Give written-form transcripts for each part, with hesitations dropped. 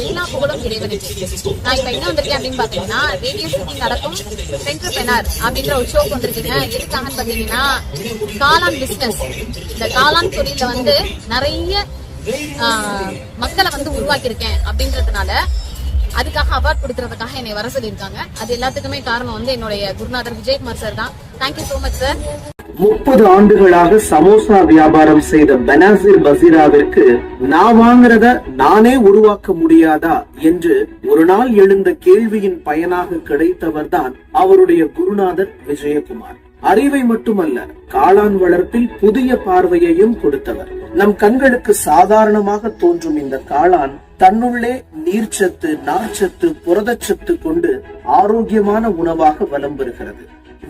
எல்லா புகழும் இறைவனுக்கு. நான் இப்ப என்ன வந்திருக்கேன் அப்படின்னு பாத்தீங்கன்னா, ரேடியோ சிட்டி நடக்கும் சென்டர்பிரனர் அப்படின்ற ஒரு ஷோக்கு வந்திருக்கீங்க. எதுக்காகன்னு பாத்தீங்கன்னா, காளான் பிசினஸ், இந்த காளான் தொழில வந்து நிறைய மக்களை வந்து உருவாக்கி இருக்கேன் அப்படின்றதுனால அதுக்காக அவார்ட் கொடுக்கறதுக்காக என்னை வர சொல்லியிருக்காங்க. அது எல்லாத்துக்குமே காரணம் வந்து என்னுடைய குருநாதர் விஜயகுமார் சார் தான். Thank you so much sir. 30 ஆண்டுகளாக சமோசா வியாபாரம் செய்த பெனாசிர் பசீராவிற்கு நான் வாங்குறத நானே உருவாக்க முடியாதா என்று ஒரு நாள் எழுந்த கேள்வியின் பயனாக கிடைத்தவர்தான் அவருடைய குருநாதர் விஜயகுமார். அறிவை மட்டுமல்ல, காளான் வளர்ப்பில் புதிய பார்வையையும் கொடுத்தவர். நம் கண்களுக்கு சாதாரணமாக தோன்றும் இந்த காளான் தன்னுள்ளே நீர்ச்சத்து, நார்ச்சத்து, புரதச்சத்து கொண்டு ஆரோக்கியமான உணவாக வலம் பெறுகிறது.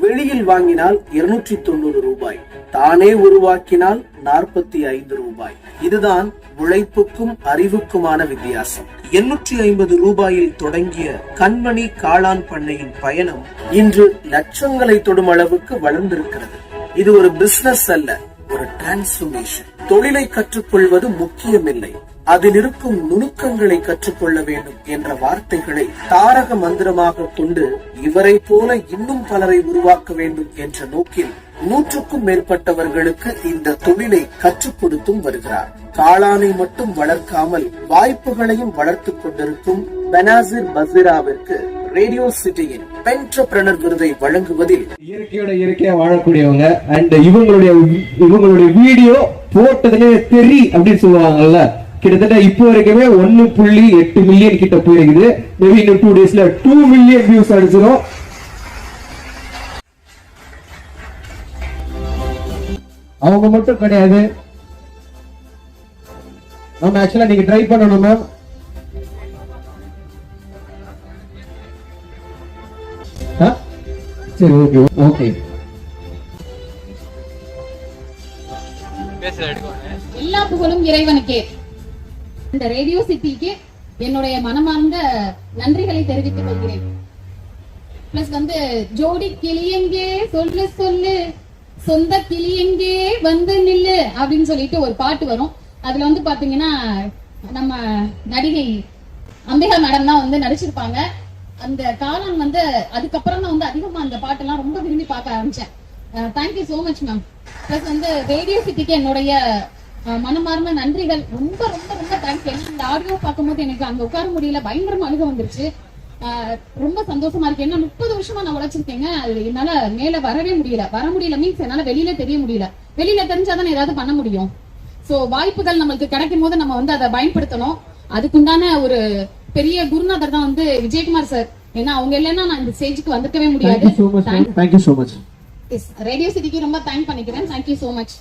வெளியில் வாங்கினால் 290 ரூபாய், தானே உருவாக்கினால் 45 ரூபாய். இதுதான் உழைப்புக்கும் அறிவுக்குமான வித்தியாசம். 850 ரூபாயில் தொடங்கிய கண்மணி காளான் பண்ணையின் பயணம் இன்று லட்சங்களை தொடும் அளவுக்கு வளர்ந்திருக்கிறது. இது ஒரு பிசினஸ் அல்ல, ஒரு டிரான்ஸ்பர்மேஷன். தொழிலை கற்றுக்கொள்வது முக்கியமில்லை, அதில் இருக்கும் நுணுக்கங்களை கற்றுக்கொள்ள வேண்டும் என்ற வார்த்தைகளை தாரக மந்திரமாக கொண்டு இவரை போல இன்னும் பலரை உருவாக்க வேண்டும் என்ற நோக்கில் 100க்கும் மேற்பட்டவர்களுக்கு இந்த தொழிலை கற்றுக் கொடுத்தும் வருகிறார். காளானை மட்டும் வளர்க்காமல் வாய்ப்புகளையும் வளர்த்துக் கொண்டிருக்கும் பெனாசிர் பசீராவிற்கு ரேடியோ சிட்டியின் என்டர்பிரனர் விருதை வழங்குவதில் இயற்கையோட இயற்கையா வாழக்கூடியவங்க. அண்ட் இவங்களுடைய வீடியோ போட்டதுலே தெரி அப்படின்னு சொல்லுவாங்கல்ல, கிட்டத்தட்ட இப்போ வரைக்குமே 1.8 மில்லியன் கிட்ட போயிருக்குது. மேபி இன்னும் 2 டேஸ்ல 2 மில்லியன் வியூஸ் அடிச்சிடும். அவங்க மட்டும் கிடையாது, நம்ம ஆக்சுவலா நீங்க ட்ரை பண்ணணும் மேம். சரி, ஓகே ஓகே. எல்லா புகழும் இறைவனுக்கே. இந்த ரேடியோ சிட்டிக்கு என்னுடைய மனமார்ந்த நன்றிகளை தெரிவித்துக் கொள்கிறேன். பிளஸ் வந்து ஜோடி கிளியெங்கே சொல்லு சொல்லு, சொந்த கிளியெங்கே வந்து நில்லு அப்படின்னு சொல்லிட்டு ஒரு பாட்டு வரும். அதுல வந்து பாத்தீங்கன்னா நம்ம நடிகை அம்பிகா மேடம் தான் வந்து நடிச்சிருப்பாங்க. அந்த காலம் வந்து அதுக்கப்புறம் தான் வந்து அதிகமா அந்த பாட்டெல்லாம் ரொம்ப விரும்பி பார்க்க ஆரம்பிச்சேன். Thank you so much ma'am. Plus வந்து ரேடியோ சிட்டிக்கு என்னுடைய மனமார்ந்த நன்றிகள். ரொம்ப ரொம்ப ரொம்ப தேங்க்ஸ். ஏன்னா இந்த ஆடியோ பார்க்கும்போது எனக்கு அங்க உட்கார முடியல, பயங்கரமா அழுக வந்துருச்சு. ரொம்ப சந்தோஷமா இருக்கு. ஏன்னா 30 வருஷமா நான் உழைச்சிருக்கேங்க. அது என்னால மேல வரவே முடியல. வர முடியல மீன்ஸ் என்னால வெளியில தெரிய முடியல. வெளியில தெரிஞ்சாதான் ஏதாவது பண்ண முடியும். சோ வாய்ப்புகள் நம்மளுக்கு கிடைக்கும் போது நம்ம வந்து அதை பயன்படுத்தணும். அதுக்குண்டான ஒரு பெரிய குருநாதர் தான் வந்து விஜயகுமார் சார். ஏன்னா அவங்க இல்லைன்னா நான் இந்த ஸ்டேஜுக்கு வந்துக்கவே முடியாது. Thank you so much. ரேடியோ சிட்டிக்கு ரொம்ப தேங்க் பண்ணிக்கிறேன். Thank you so much.